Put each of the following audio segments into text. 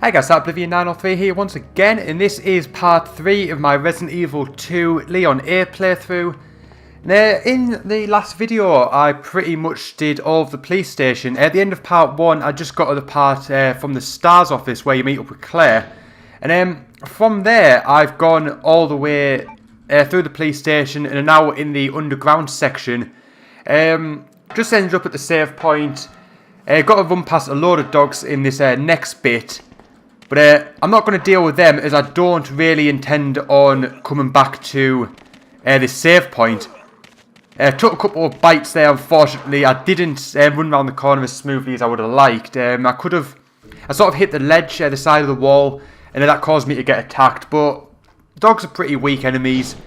Hi guys, Oblivion903 here once again, and this is part 3 of my Resident Evil 2 Leon A playthrough. Now, in the last video, I pretty much did all of the police station. At the end of part 1, I just got to the part from the STARS office where you meet up with Claire. And then from there, I've gone all the way through the police station and are now in the underground section. Just ended up at the save point. Got to run past a load of dogs in this next bit. But I'm not going to deal with them as I don't really intend on coming back to this save point. Took a couple of bites there, unfortunately. I didn't run around the corner as smoothly as I would have liked. I sort of hit the ledge, the side of the wall, and that caused me to get attacked. But dogs are pretty weak enemies,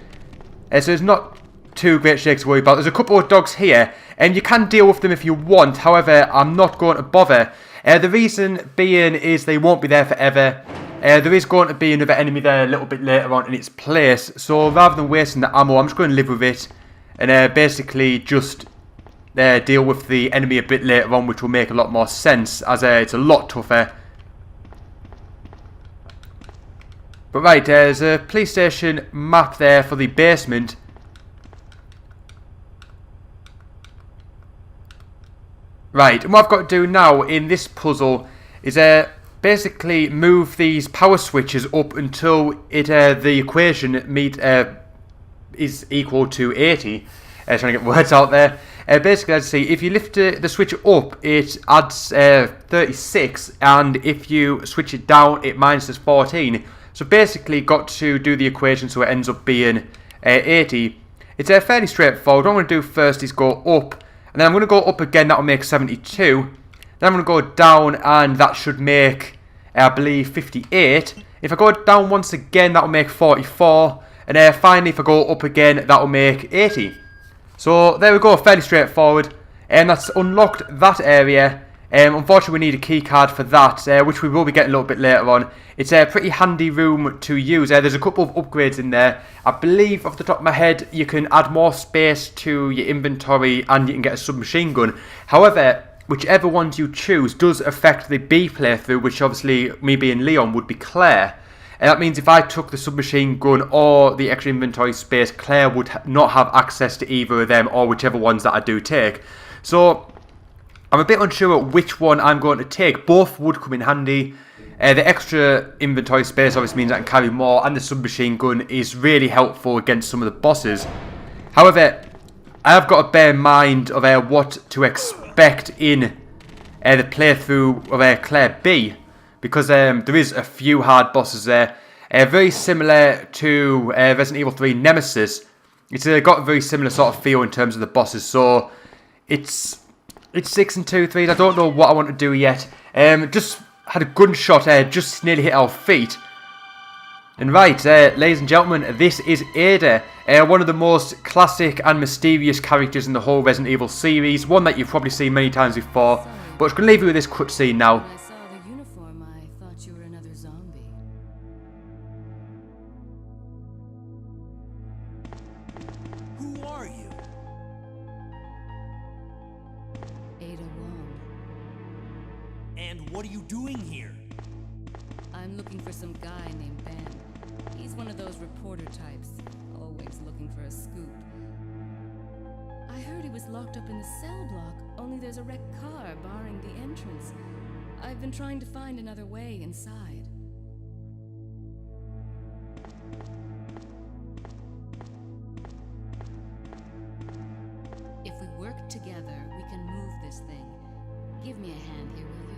so there's not too great shakes to worry about. There's a couple of dogs here, and you can deal with them if you want. However, I'm not going to bother. The reason being is they won't be there forever. There is going to be another enemy there a little bit later on in its place. So rather than wasting the ammo, I'm just going to live with it. And basically just deal with the enemy a bit later on, which will make a lot more sense, as it's a lot tougher. But right, there's a police station map there for the basement. Right, and what I've got to do now in this puzzle is basically move these power switches up until the equation is equal to 80. Trying to get words out there. Basically, as you see, if you lift the switch up, it adds 36, and if you switch it down, it minuses 14. So basically, got to do the equation so it ends up being 80. It's fairly straightforward. What I'm going to do first is go up. And then I'm going to go up again, that will make 72. Then I'm going to go down, and that should make, I believe, 58. If I go down once again, that will make 44. And finally, if I go up again, that will make 80. So there we go, fairly straightforward. And that's unlocked that area. Unfortunately, we need a key card for that, which we will be getting a little bit later on. It's a pretty handy room to use. There's a couple of upgrades in there. I believe, off the top of my head, you can add more space to your inventory and you can get a submachine gun. However, whichever ones you choose does affect the B playthrough, which obviously, me being Leon, would be Claire. And that means if I took the submachine gun or the extra inventory space, Claire would not have access to either of them or whichever ones that I do take. So I'm a bit unsure which one I'm going to take. Both would come in handy. The extra inventory space obviously means I can carry more, and the submachine gun is really helpful against some of the bosses. However, I have got to bear in mind of what to expect in the playthrough of Claire B, because there is a few hard bosses there. Very similar to Resident Evil 3 Nemesis. It's got a very similar sort of feel in terms of the bosses, so it's 6 and 2 3s. I don't know what I want to do yet. Just had a gunshot just nearly hit our feet. And right, ladies and gentlemen, this is Ada, one of the most classic and mysterious characters in the whole Resident Evil series. One that you've probably seen many times before. But I'm going to leave you with this cutscene now. When I saw the uniform, I thought you were another zombie. Who are you? Ada Wong. And what are you doing here? I'm looking for some guy named Ben. He's one of those reporter types, always looking for a scoop. I heard he was locked up in the cell block, only there's a wrecked car barring the entrance. I've been trying to find another way inside. If we work together, we can move this thing. Give me a hand here, will you?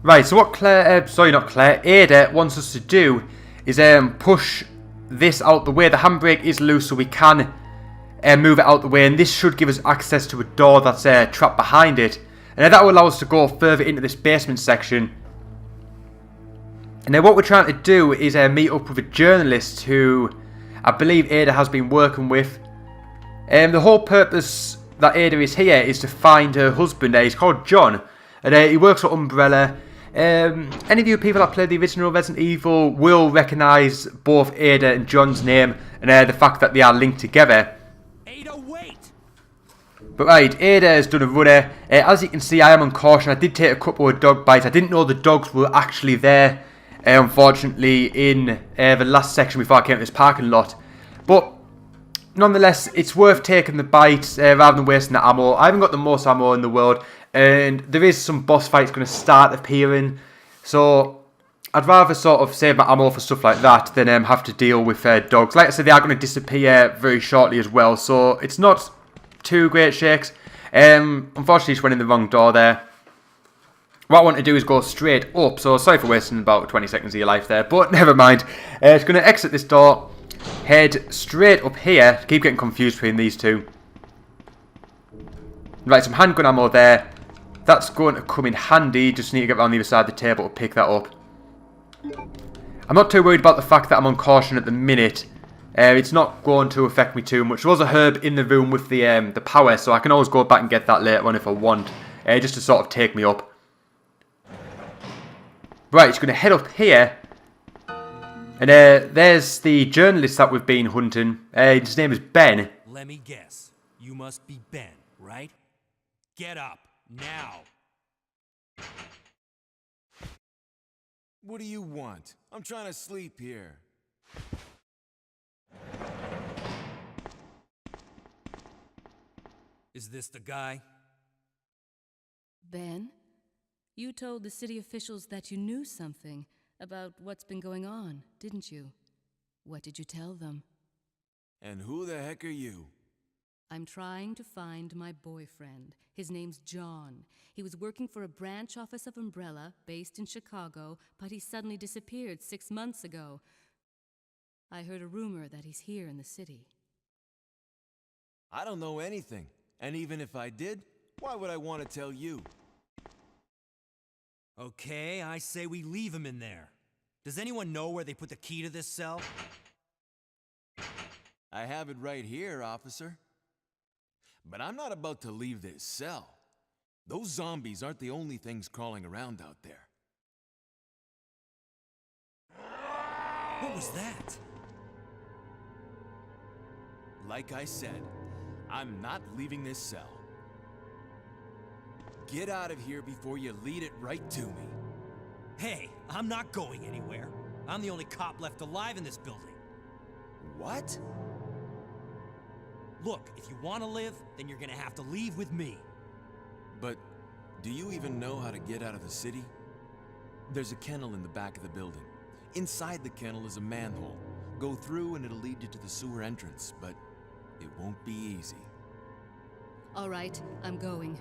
Right, so what Ada wants us to do is push this out the way. The handbrake is loose, so we can move it out the way, and this should give us access to a door that's trapped behind it, and that will allow us to go further into this basement section. And then what we're trying to do is meet up with a journalist who I believe Ada has been working with. The whole purpose that Ada is here is to find her husband. He's called John, and he works for Umbrella. Any of you people that played the original Resident Evil will recognise both Ada and John's name, and the fact that they are linked together. Ada, wait! But right, Ada has done a runner. As you can see, I am on caution. I did take a couple of dog bites. I didn't know the dogs were actually there, unfortunately, in the last section before I came to this parking lot. But nonetheless, it's worth taking the bites rather than wasting the ammo. I haven't got the most ammo in the world, and there is some boss fights going to start appearing. So I'd rather sort of save my ammo for stuff like that than have to deal with dogs. Like I said, they are going to disappear very shortly as well, so it's not too great shakes. Unfortunately, just went in the wrong door there. What I want to do is go straight up, so sorry for wasting about 20 seconds of your life there, but never mind. It's going to exit this door, head straight up here. Keep getting confused between these two. Right, some handgun ammo there. That's going to come in handy. Just need to get around the other side of the table to pick that up. I'm not too worried about the fact that I'm on caution at the minute. It's not going to affect me too much. There was a herb in the room with the power, so I can always go back and get that later on if I want, just to sort of take me up. Right, it's going to head up here, and there's the journalist that we've been hunting. His name is Ben. Let me guess. You must be Ben, right? Get up, now. What do you want? I'm trying to sleep here. Is this the guy? Ben, you told the city officials that you knew something about what's been going on, didn't you? What did you tell them? And who the heck are you? I'm trying to find my boyfriend. His name's John. He was working for a branch office of Umbrella based in Chicago, but he suddenly disappeared 6 months ago. I heard a rumor that he's here in the city. I don't know anything. And even if I did, why would I want to tell you? Okay, I say we leave him in there. Does anyone know where they put the key to this cell? I have it right here, officer. But I'm not about to leave this cell. Those zombies aren't the only things crawling around out there. What was that? Like I said, I'm not leaving this cell. Get out of here before you lead it right to me. Hey, I'm not going anywhere. I'm the only cop left alive in this building. What? Look, if you want to live, then you're gonna have to leave with me. But do you even know how to get out of the city? There's a kennel in the back of the building. Inside the kennel is a manhole. Go through and it'll lead you to the sewer entrance, but it won't be easy. All right, I'm going.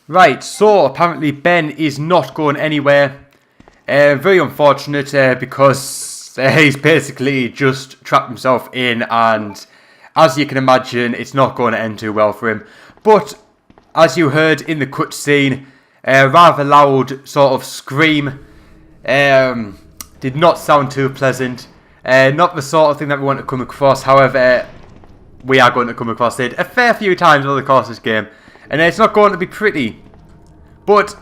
Right, so apparently Ben is not going anywhere. Very unfortunate because he's basically just trapped himself in, and as you can imagine, it's not going to end too well for him. But as you heard in the cutscene, a rather loud sort of scream did not sound too pleasant. Not the sort of thing that we want to come across. However, we are going to come across it a fair few times over the course of this game. And it's not going to be pretty. But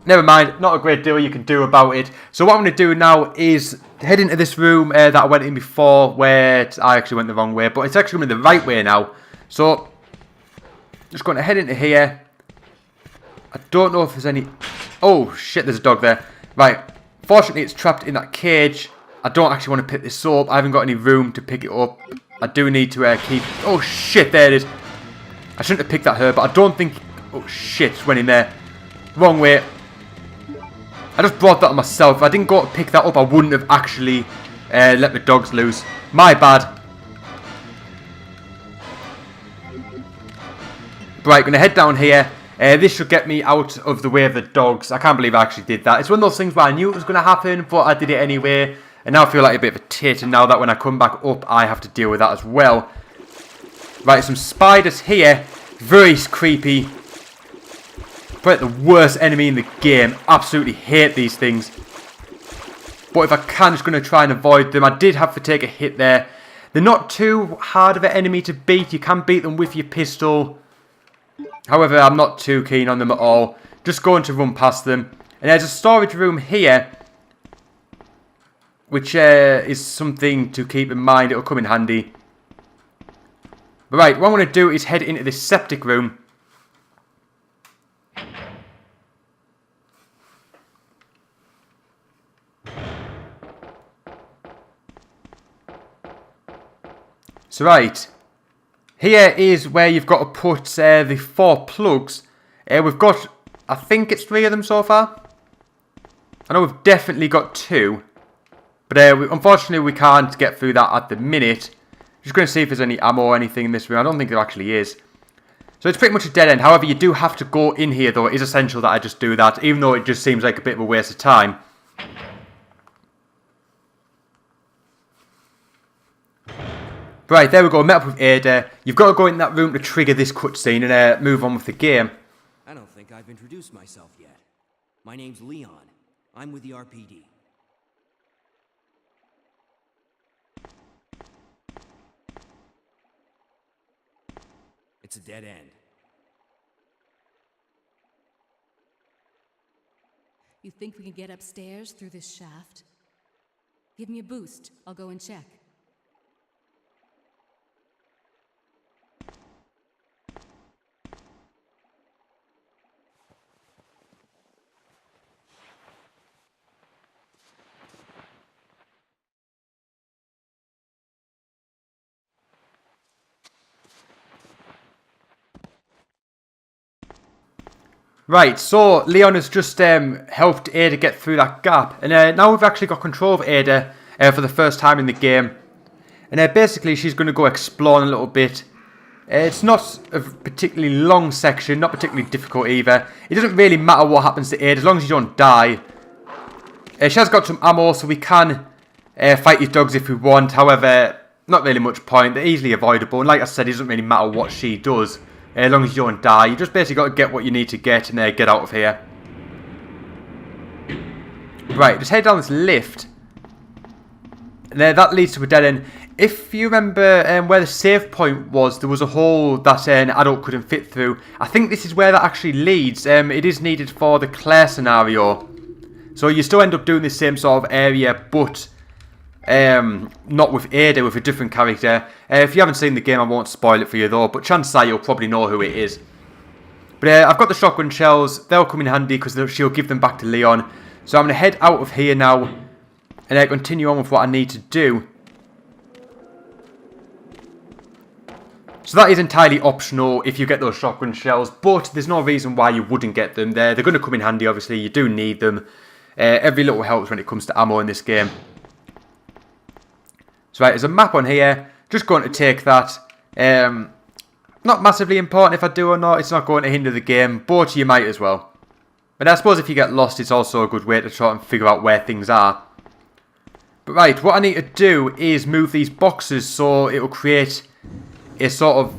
never mind, not a great deal you can do about it. So what I'm going to do now is head into this room that I went in before, where I actually went the wrong way. But it's actually going the right way now. So just going to head into here. I don't know if there's any... Oh shit, there's a dog there. Right, fortunately it's trapped in that cage. I don't actually want to pick this up. I haven't got any room to pick it up. I do need to keep... Oh shit, there it is. I shouldn't have picked that herb, but I don't think... Oh shit, just went in there. Wrong way. I just brought that on myself. If I didn't go to pick that up, I wouldn't have actually let the dogs loose. My bad. Right, going to head down here. This should get me out of the way of the dogs. I can't believe I actually did that. It's one of those things where I knew it was going to happen, but I did it anyway. And now I feel like a bit of a tit, and now that when I come back up, I have to deal with that as well. Right, some spiders here. Very creepy. Probably the worst enemy in the game. Absolutely hate these things. But if I can, I'm just going to try and avoid them. I did have to take a hit there. They're not too hard of an enemy to beat. You can beat them with your pistol. However, I'm not too keen on them at all. Just going to run past them. And there's a storage room here, which is something to keep in mind. It'll come in handy. But right, what I'm going to do is head into this septic room. So right, here is where you've got to put the 4 plugs. We've got, I think it's 3 of them so far. I know we've definitely got 2. But unfortunately we can't get through that at the minute. Just going to see if there's any ammo or anything in this room. I don't think there actually is. So it's pretty much a dead end. However, you do have to go in here though. It is essential that I just do that. Even though it just seems like a bit of a waste of time. Right, there we go. Met up with Ada. You've got to go in that room to trigger this cutscene and move on with the game. I don't think I've introduced myself yet. My name's Leon. I'm with the RPD. It's a dead end. You think we can get upstairs through this shaft? Give me a boost. I'll go and check. Right, so Leon has just helped Ada get through that gap. And now we've actually got control of Ada for the first time in the game. And basically she's going to go exploring a little bit. It's not a particularly long section, not particularly difficult either. It doesn't really matter what happens to Ada as long as you don't die. She has got some ammo so we can fight these dogs if we want. However, not really much point. They're easily avoidable. And like I said, it doesn't really matter what she does. As long as you don't die, you just basically got to get what you need to get and get out of here. Right, just head down this lift. And that leads to a dead end. If you remember where the save point was, there was a hole that an adult couldn't fit through. I think this is where that actually leads. It is needed for the Claire scenario. So you still end up doing the same sort of area, but not with Ada, with a different character. If you haven't seen the game, I won't spoil it for you though, but chances are you'll probably know who it is. But I've got the shotgun shells. They'll come in handy because she'll give them back to Leon. So I'm going to head out of here now and continue on with what I need to do. So that is entirely optional if you get those shotgun shells, but there's no reason why you wouldn't get them. They're going to come in handy, obviously. You do need them. Every little helps when it comes to ammo in this game. So right, there's a map on here. Just going to take that. Not massively important if I do or not. It's not going to hinder the game, but you might as well. But I suppose if you get lost, it's also a good way to try and figure out where things are. But right, what I need to do is move these boxes so it will create a sort of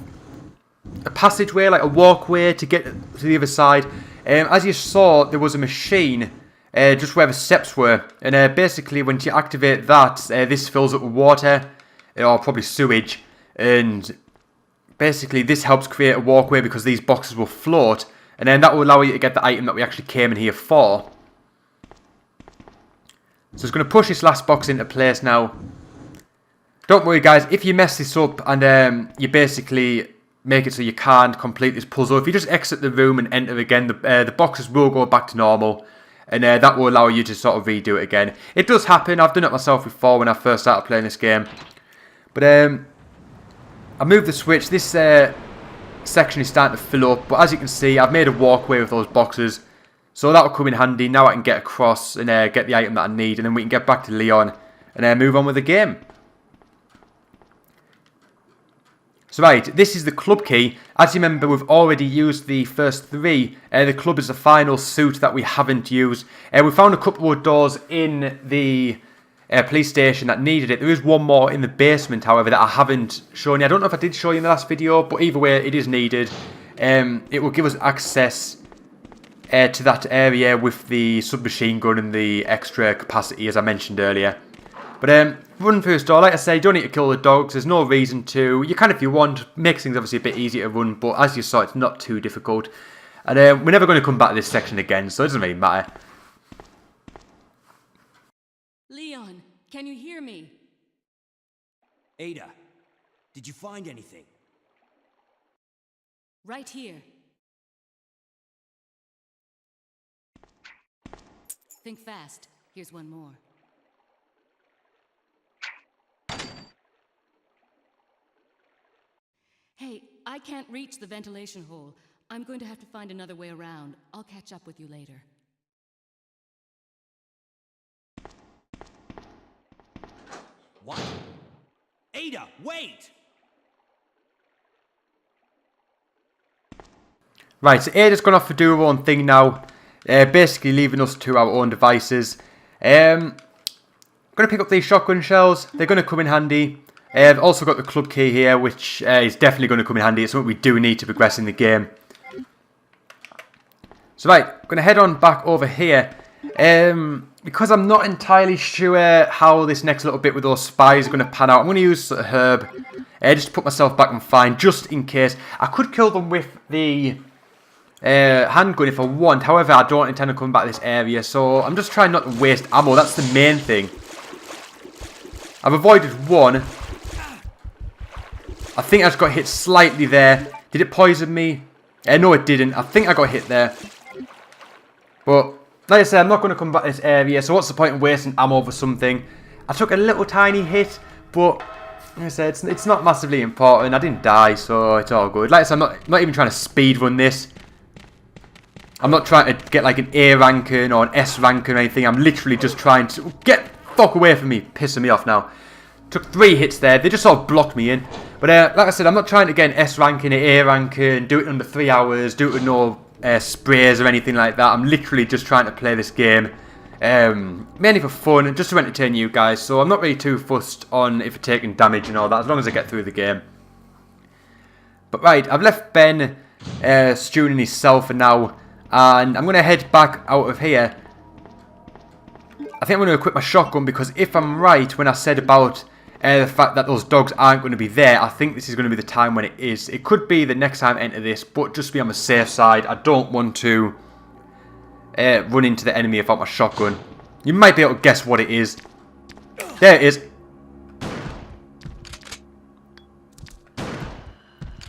a passageway, like a walkway to get to the other side. As you saw, there was a machine just where the steps were, and basically when you activate that, this fills up with water, or probably sewage, and basically this helps create a walkway because these boxes will float, and then that will allow you to get the item that we actually came in here for. So it's going to push this last box into place now. Don't worry guys, if you mess this up and you basically make it so you can't complete this puzzle, if you just exit the room and enter again, the boxes will go back to normal. And that will allow you to sort of redo it again. It does happen. I've done it myself before when I first started playing this game. But I moved the switch. This section is starting to fill up. But as you can see, I've made a walkway with those boxes. So that will come in handy. Now I can get across and get the item that I need. And then we can get back to Leon and move on with the game. So right, this is the club key. As you remember, we've already used the first 3. The club is the final suit that we haven't used. We found a couple of doors in the police station that needed it. There is one more in the basement, however, that I haven't shown you. I don't know if I did show you in the last video, but either way, it is needed. It will give us access to that area with the submachine gun and the extra capacity, as I mentioned earlier. But run through the store. Like I say, you don't need to kill the dogs. There's no reason to. You can if you want. Makes things obviously a bit easier to run, but as you saw, it's not too difficult. And we're never going to come back to this section again, so it doesn't really matter. Leon, can you hear me? Ada, did you find anything? Right here. Think fast. Here's one more. Hey, I can't reach the ventilation hole. I'm going to have to find another way around. I'll catch up with you later. What? Ada, wait! Right, so Ada's gone off to do her own thing now. Basically leaving us to our own devices. Going to pick up these shotgun shells. They're going to come in handy. I've also got the club key here, which is definitely going to come in handy. It's something we do need to progress in the game. So right, I'm going to head on back over here. Because I'm not entirely sure how this next little bit with those spies is going to pan out, I'm going to use a herb. Just to put myself back and fine, just in case. I could kill them with the handgun if I want. However, I don't intend on coming back to this area, so I'm just trying not to waste ammo. That's the main thing. I've avoided one. I think I just got hit slightly there. Did it poison me? No, it didn't. I think I got hit there. But, like I said, I'm not going to come back to this area, so what's the point in wasting ammo for something? I took a little tiny hit, but, like I said, it's not massively important. I didn't die, so it's all good. Like I said, I'm not even trying to speedrun this. I'm not trying to get like an A ranking or an S ranking or anything. I'm literally just trying to get fuck away from me, pissing me off now. Took 3 hits there. They just sort of blocked me in. But like I said, I'm not trying to get an S ranking, an A ranking, do it under 3 hours, do it with no sprays or anything like that. I'm literally just trying to play this game mainly for fun and just to entertain you guys. So I'm not really too fussed on if I'm taking damage and all that, as long as I get through the game. But right, I've left Ben stewing in his cell for now. And I'm going to head back out of here. I think I'm going to equip my shotgun because if I'm right when I said about the fact that those dogs aren't going to be there, I think this is going to be the time when it is. It could be the next time I enter this, but just to be on the safe side, I don't want to run into the enemy without my shotgun. You might be able to guess what it is. There it is.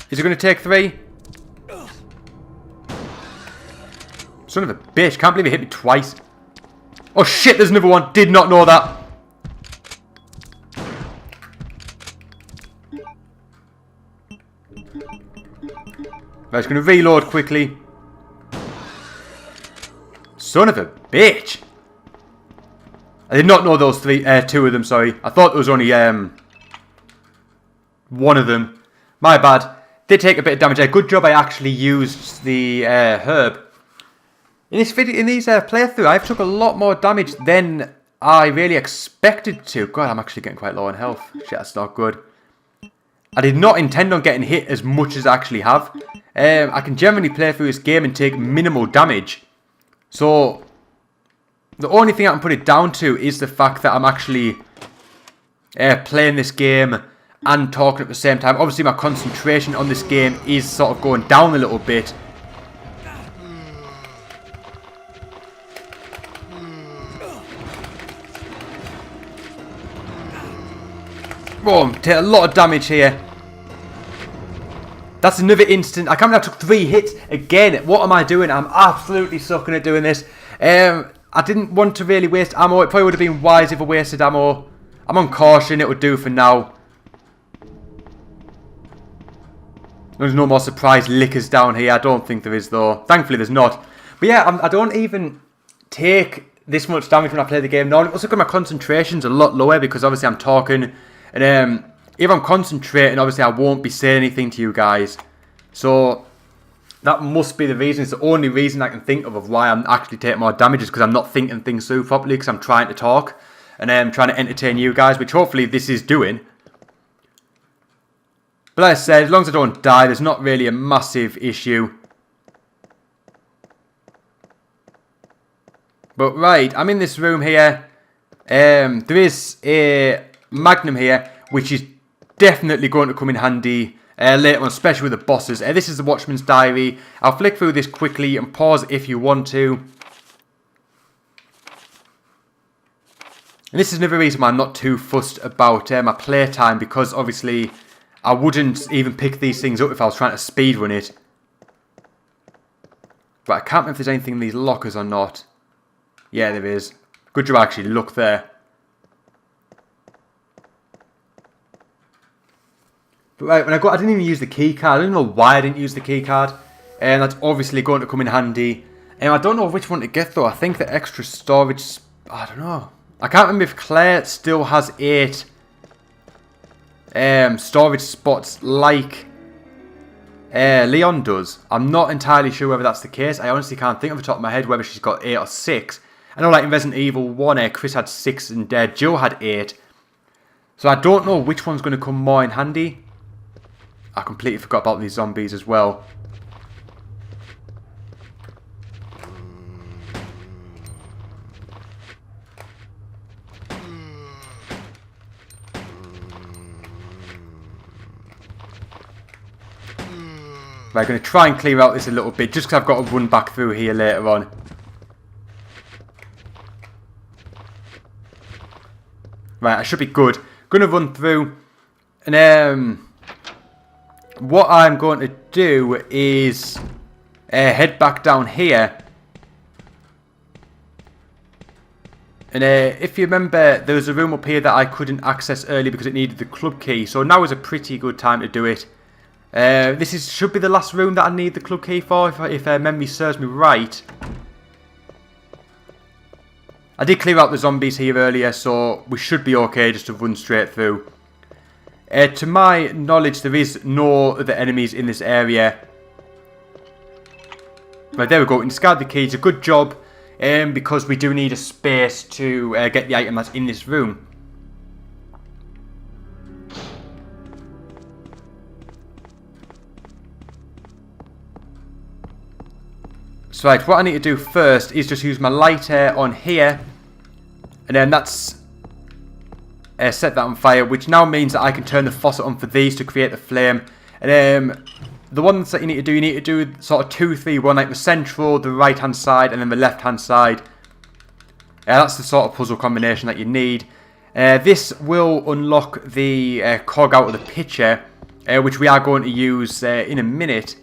Is it going to take 3? Son of a bitch, can't believe he hit me twice. Oh shit, there's another one. Did not know that. Right, just going to reload quickly. Son of a bitch. I did not know those 2 of them, sorry. I thought there was only one of them. My bad. Did take a bit of damage there. Good job I actually used the herb. In this video, in these playthrough, I've took a lot more damage than I really expected to. God, I'm actually getting quite low on health. Shit, that's not good. I did not intend on getting hit as much as I actually have. I can generally play through this game and take minimal damage. So, the only thing I can put it down to is the fact that I'm actually playing this game and talking at the same time. Obviously, my concentration on this game is sort of going down a little bit. Boom, take a lot of damage here. That's another instant. I can't believe I took 3 hits again. What am I doing? I'm absolutely sucking at doing this. I didn't want to really waste ammo. It probably would have been wise if I wasted ammo. I'm on caution. It would do for now. There's no more surprise lickers down here. I don't think there is though. Thankfully there's not. But yeah, I don't even take this much damage when I play the game now. Also, my concentration's a lot lower because obviously I'm talking. And if I'm concentrating, obviously I won't be saying anything to you guys. So that must be the reason. It's the only reason I can think of why I'm actually taking more damage is because I'm not thinking things through properly because I'm trying to talk. And I'm trying to entertain you guys, which hopefully this is doing. But like I said, as long as I don't die, there's not really a massive issue. But right, I'm in this room here. There is a Magnum here, which is definitely going to come in handy later on, especially with the bosses. This is the Watchman's Diary. I'll flick through this quickly and pause if you want to. And this is another reason why I'm not too fussed about my playtime, because obviously I wouldn't even pick these things up if I was trying to speedrun it. But I can't remember if there's anything in these lockers or not. Yeah, there is. Good job I actually look there. But right, when I didn't even use the key card. I don't know why I didn't use the key card. And that's obviously going to come in handy. And I don't know which one to get though. I think the extra storage... I don't know. I can't remember if Claire still has 8 storage spots like Leon does. I'm not entirely sure whether that's the case. I honestly can't think off the top of my head whether she's got 8 or 6. I know like in Resident Evil 1, Chris had 6 and Joe had 8. So I don't know which one's going to come more in handy. I completely forgot about these zombies as well. Right, I'm going to try and clear out this a little bit, just because I've got to run back through here later on. Right, I should be good. Going to run through, and what I'm going to do is head back down here. And if you remember, there was a room up here that I couldn't access early because it needed the club key. So now is a pretty good time to do it. This should be the last room that I need the club key for, if memory serves me right. I did clear out the zombies here earlier, so we should be okay just to run straight through. To my knowledge, there is no other enemies in this area. Right, there we go. We discard the key. It's a good job, because we do need a space to get the item that's in this room. So right, what I need to do first is just use my lighter on here, and then that's set that on fire, which now means that I can turn the faucet on for these to create the flame. And the ones that you need to do sort of 2, 3, 1, like the central, the right hand side, and then the left hand side. That's the sort of puzzle combination that you need. This will unlock the cog out of the picture, which we are going to use in a minute.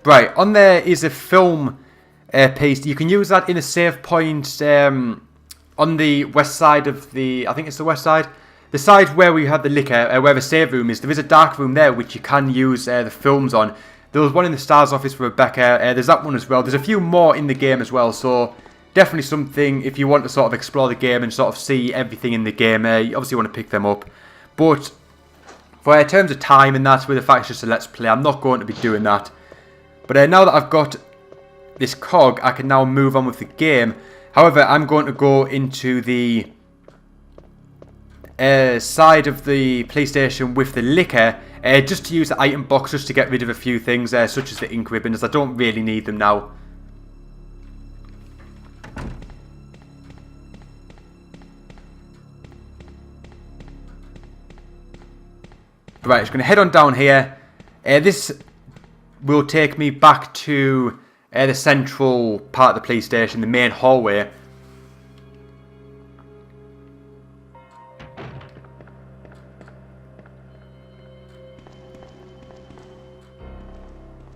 Right, on there is a film piece. You can use that in a save point on the west side of the... I think it's the west side. The side where we have the liquor, where the save room is. There is a dark room there which you can use the films on. There was one in the STARS office for Rebecca. There's that one as well. There's a few more in the game as well. So definitely something if you want to sort of explore the game and sort of see everything in the game. You obviously want to pick them up. But for in terms of time and that, with the fact it's just a let's play, I'm not going to be doing that. But now that I've got this cog, I can now move on with the game. However, I'm going to go into the side of the PlayStation with the liquor, just to use the item box, just to get rid of a few things, such as the ink ribbons. I don't really need them now. Right, just going to head on down here. This will take me back to the central part of the PlayStation, the main hallway.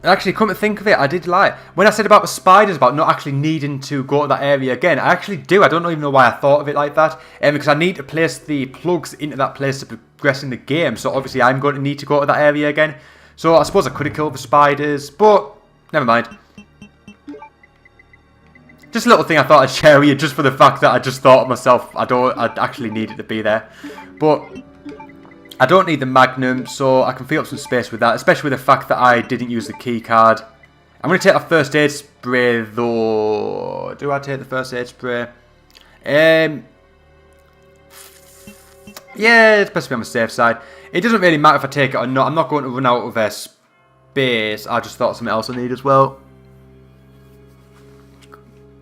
And actually, come to think of it, I did lie. When I said about the spiders, about not actually needing to go to that area again, I actually do. I don't even know why I thought of it like that. Because I need to place the plugs into that place to progress in the game. So obviously I'm going to need to go to that area again. So I suppose I could have killed the spiders, but never mind. Just a little thing I thought I'd share with you, just for the fact that I just thought to myself, I'd actually need it to be there. But I don't need the Magnum, so I can free up some space with that, especially with the fact that I didn't use the key card. I'm going to take a first aid spray though. Do I take the first aid spray? Yeah, it's best to be on the safe side. It doesn't really matter if I take it or not. I'm not going to run out of space. I just thought of something else I need as well.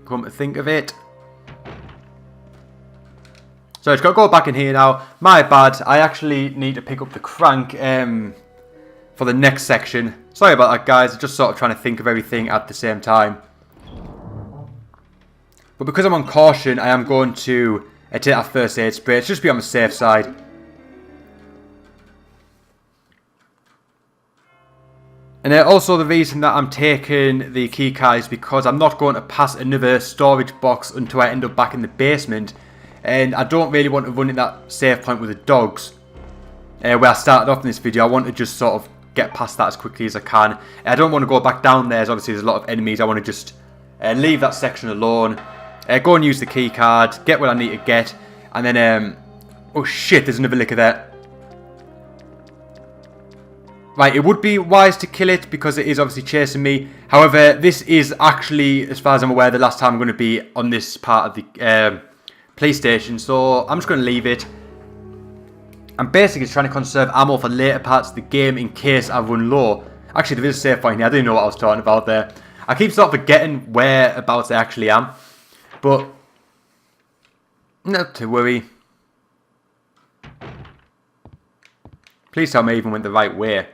Come to think of it. So it's got to go back in here now. My bad. I actually need to pick up the crank for the next section. Sorry about that, guys. I'm just sort of trying to think of everything at the same time. But because I'm on caution, I am going to take that first aid spray. It's just be on the safe side. And also the reason that I'm taking the keycard is because I'm not going to pass another storage box until I end up back in the basement. And I don't really want to run in that save point with the dogs. Where I started off in this video, I want to just sort of get past that as quickly as I can. I don't want to go back down there, as obviously there's a lot of enemies. I want to just leave that section alone. Go and use the keycard, get what I need to get. And then, oh shit, there's another licker there. Right, it would be wise to kill it because it is obviously chasing me. However, this is actually, as far as I'm aware, the last time I'm going to be on this part of the police station. So I'm just going to leave it. I'm basically trying to conserve ammo for later parts of the game in case I run low. Actually, there is a save point here. I didn't know what I was talking about there. I keep sort of forgetting whereabouts I actually am. But, not to worry. Please tell me I even went the right way.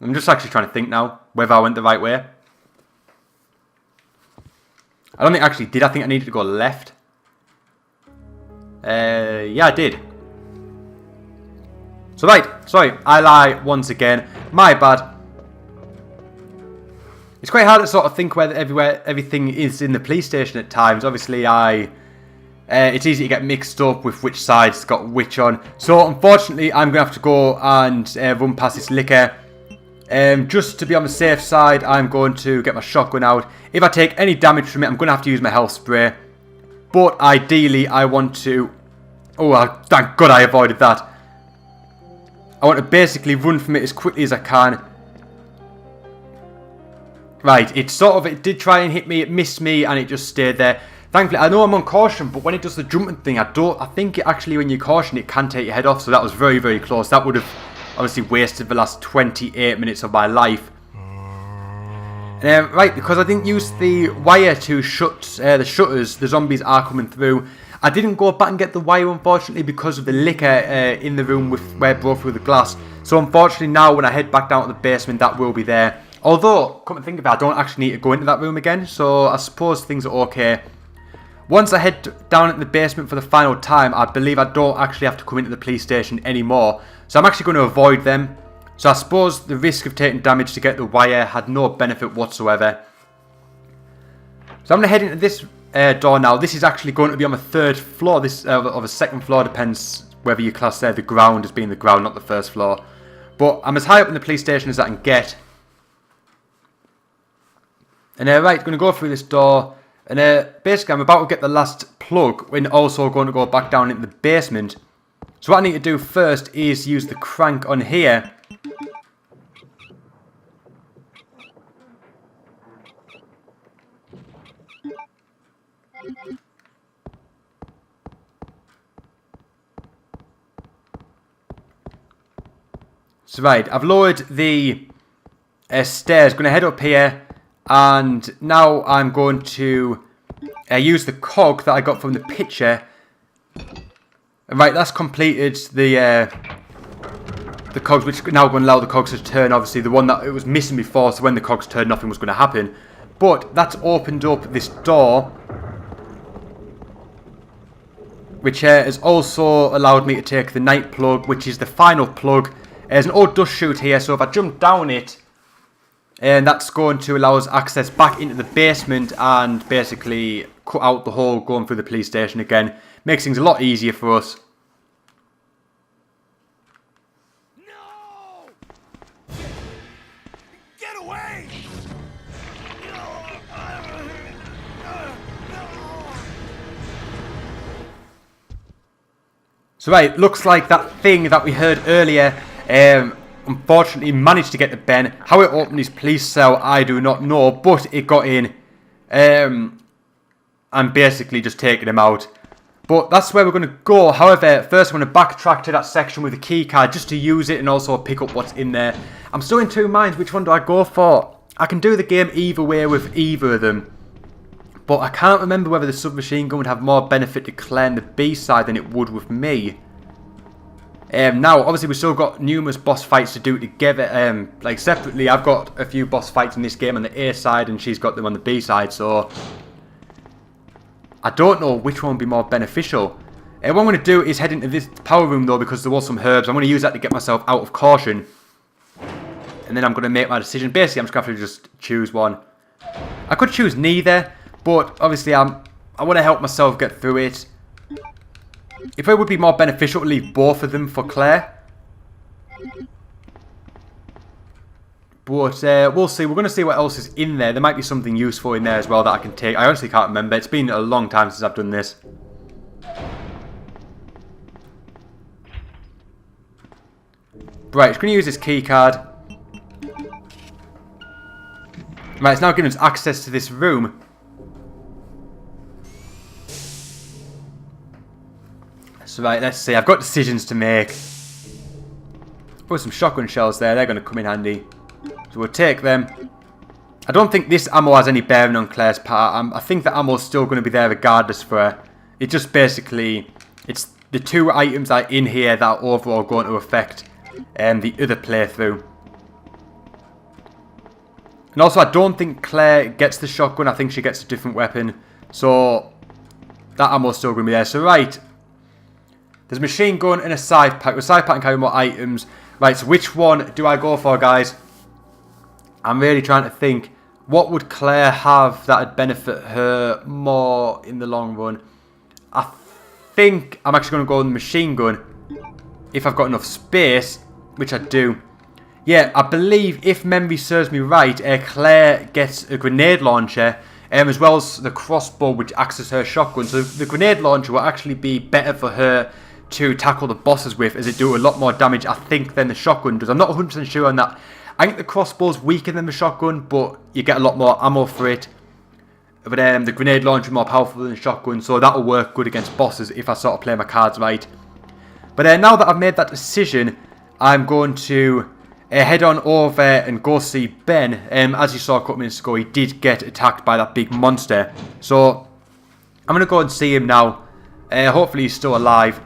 I'm just actually trying to think now whether I went the right way. I don't think I actually did. I think I needed to go left. Yeah, I did. So right, sorry, I lie once again. My bad. It's quite hard to sort of think where everything is in the police station at times. Obviously, it's easy to get mixed up with which side's got which on. So unfortunately, I'm going to have to go and run past this licker. Just to be on the safe side, I'm going to get my shotgun out. If I take any damage from it, I'm going to have to use my health spray. But ideally, I want to... Oh, thank God I avoided that. I want to basically run from it as quickly as I can. Right, it did try and hit me, it missed me, and it just stayed there. Thankfully, I know I'm on caution, but when it does the jumping thing, I think it actually, when you caution, it can take your head off. So that was very, very close. That would have obviously wasted the last 28 minutes of my life. Right, because I didn't use the wire to shut the shutters, the zombies are coming through. I didn't go back and get the wire, unfortunately, because of the licker in the room where it broke through the glass. So unfortunately now, when I head back down to the basement, that will be there. Although, come and think of it, I don't actually need to go into that room again, so I suppose things are okay. Once I head down into the basement for the final time, I believe I don't actually have to come into the police station anymore. So I'm actually going to avoid them. So I suppose the risk of taking damage to get the wire had no benefit whatsoever. So I'm going to head into this door now. This is actually going to be on the third floor, this or the second floor, depends whether you class the ground as being the ground, not the first floor. But I'm as high up in the police station as I can get. And right, going to go through this door. And basically I'm about to get the last plug when also going to go back down into the basement. So what I need to do first is use the crank on here. So right, I've lowered the stairs, going to head up here. And now I'm going to use the cog that I got from the picture. Right, that's completed the cogs, which now going to allow the cogs to turn. Obviously, the one that it was missing before, so when the cogs turned, nothing was going to happen. But that's opened up this door, which has also allowed me to take the night plug, which is the final plug. There's an old dust chute here, so if I jump down it, and that's going to allow us access back into the basement and basically cut out the hole going through the police station again. Makes things a lot easier for us. No! Get away! So right, looks like that thing that we heard earlier unfortunately managed to get to Ben. How it opened his police cell, I do not know, but it got in and basically just taken him out. But that's where we're going to go. However, first I'm going to backtrack to that section with the key card just to use it and also pick up what's in there. I'm still in two minds, which one do I go for? I can do the game either way with either of them, but I can't remember whether the submachine gun would have more benefit to clearing the B side than it would with me. Now, obviously, we've still got numerous boss fights to do together. Like, separately, I've got a few boss fights in this game on the A side, and she's got them on the B side, so I don't know which one would be more beneficial. What I'm going to do is head into this power room though, because there was some herbs. I'm going to use that to get myself out of caution. And then I'm going to make my decision. Basically, I'm just going to have to just choose one. I could choose neither, but obviously I want to help myself get through it. If it would be more beneficial to leave both of them for Claire. But we'll see. We're going to see what else is in there. There might be something useful in there as well that I can take. I honestly can't remember. It's been a long time since I've done this. Right, it's going to use this key card. Right, it's now giving us access to this room. So right, let's see. I've got decisions to make. Oh, some shotgun shells there. They're going to come in handy. So we'll take them. I don't think this ammo has any bearing on Claire's part. I think the ammo's still going to be there regardless for her. It just basically... It's the two items that are in here that are overall going to affect the other playthrough. And also, I don't think Claire gets the shotgun. I think she gets a different weapon. So, that ammo's still going to be there. So, right. There's a machine gun and a scythe pack. The scythe pack can carry more items. Right, so which one do I go for, guys? I'm really trying to think. What would Claire have that would benefit her more in the long run? I think I'm actually going to go with the machine gun. If I've got enough space, which I do. Yeah, I believe, if memory serves me right, Claire gets a grenade launcher, as well as the crossbow, which acts as her shotgun. So the grenade launcher will actually be better for her to tackle the bosses with, as it do a lot more damage, I think, than the shotgun does. I'm not 100% sure on that. I think the crossbow's weaker than the shotgun, but you get a lot more ammo for it. But the grenade launcher is more powerful than the shotgun, so that'll work good against bosses if I sort of play my cards right. But now that I've made that decision, I'm going to head on over and go see Ben. As you saw a couple minutes ago, he did get attacked by that big monster. So I'm going to go and see him now. Hopefully he's still alive.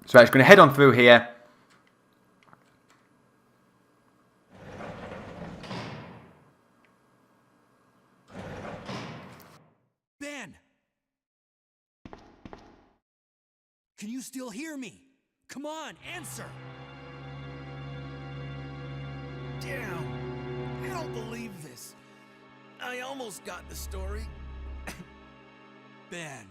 So I'm just going to head on through here. Ben! Can you still hear me? Come on, answer! Damn! I don't believe this. I almost got the story. Ben.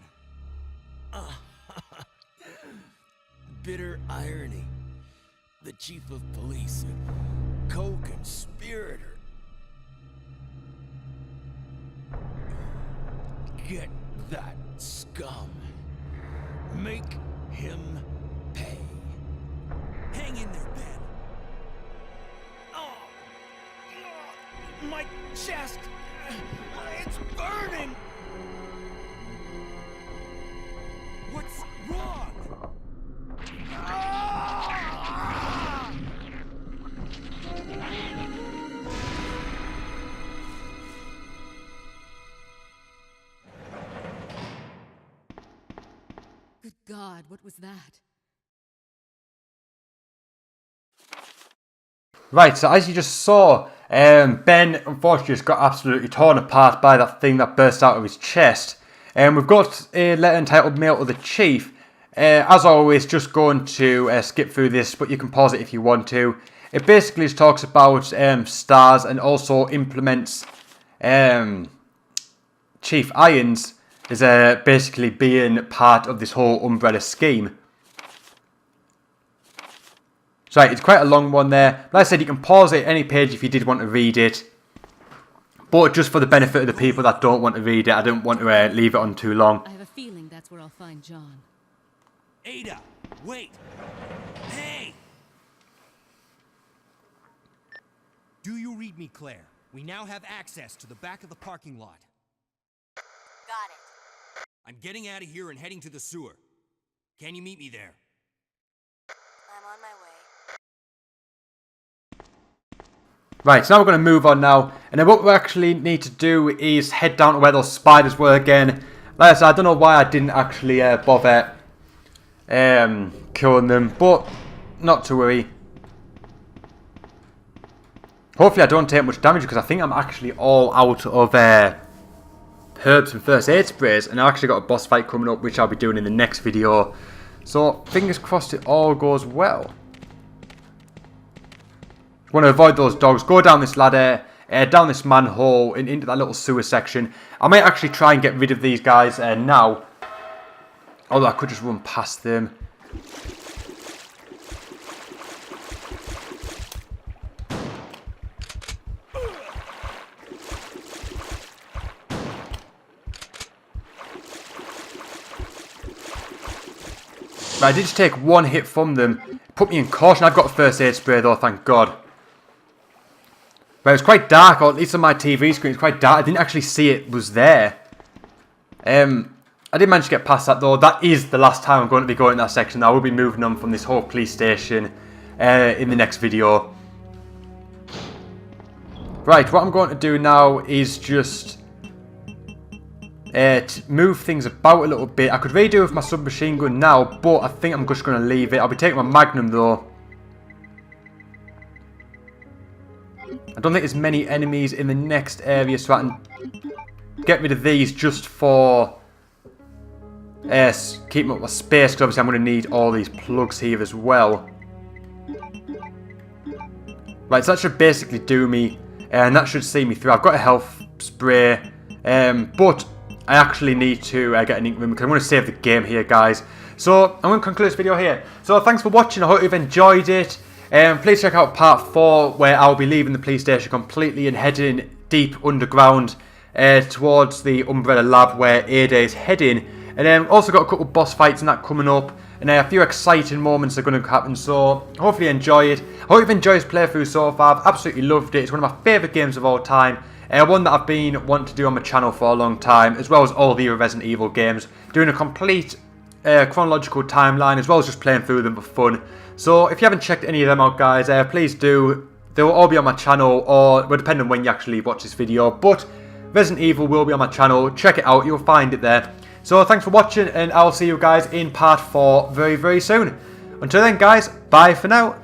Bitter irony. The chief of police, a co-conspirator. Get that scum. Make him pay. Hang in there, Ben. Oh! My chest! It's burning! What's wrong? Good God, what was that? Right, so as you just saw, Ben unfortunately just got absolutely torn apart by that thing that burst out of his chest. We've got a letter entitled Mail to the Chief. As always, just going to skip through this, but you can pause it if you want to. It basically just talks about stars and also implements Chief Irons as basically being part of this whole umbrella scheme. So it's quite a long one there. Like I said, you can pause it at any page if you did want to read it. But just for the benefit of the people that don't want to read it, I don't want to leave it on too long. I have a feeling that's where I'll find John. Ada, wait! Hey! Do you read me, Claire? We now have access to the back of the parking lot. Got it. I'm getting out of here and heading to the sewer. Can you meet me there? I'm on my way. Right, so now we're going to move on now. And then what we actually need to do is head down to where those spiders were again. Like I said, I don't know why I didn't actually bother killing them, but not to worry. Hopefully I don't take much damage because I think I'm actually all out of herbs and first aid sprays, and I've actually got a boss fight coming up which I'll be doing in the next video. So fingers crossed it all goes well. Want to avoid those dogs. Go down this ladder, down this manhole, and into that little sewer section. I might actually try and get rid of these guys now. Although I could just run past them. Right, I did just take one hit from them. Put me in caution. I've got a first aid spray though, thank God. Right, it was quite dark, or at least on my TV screen, it's quite dark. I didn't actually see it was there. I did manage to get past that though. That is the last time I'm going to be going in that section. I will be moving on from this whole police station in the next video. Right, what I'm going to do now is just to move things about a little bit. I could really do with my submachine gun now, but I think I'm just going to leave it. I'll be taking my Magnum though. I don't think there's many enemies in the next area, so I can get rid of these just for keeping up my space, because obviously I'm going to need all these plugs here as well. Right, so that should basically do me, and that should see me through. I've got a health spray, but I actually need to get an ink room because I'm going to save the game here, guys. So I'm going to conclude this video here. So thanks for watching. I hope you've enjoyed it. Please check out part 4 where I'll be leaving the police station completely and heading deep underground towards the Umbrella Lab where Ada is heading. And also got a couple of boss fights and that coming up. And a few exciting moments are going to happen. So hopefully you enjoy it. I hope you've enjoyed this playthrough so far. I've absolutely loved it. It's one of my favourite games of all time. One that I've been wanting to do on my channel for a long time, as well as all the other Resident Evil games. Doing a complete chronological timeline, as well as just playing through them for fun. So if you haven't checked any of them out, guys, please do. They will all be on my channel, or well, depending on when you actually watch this video. But Resident Evil will be on my channel. Check it out, you'll find it there. So thanks for watching, and I'll see you guys in part 4 very, very soon. Until then, guys, bye for now.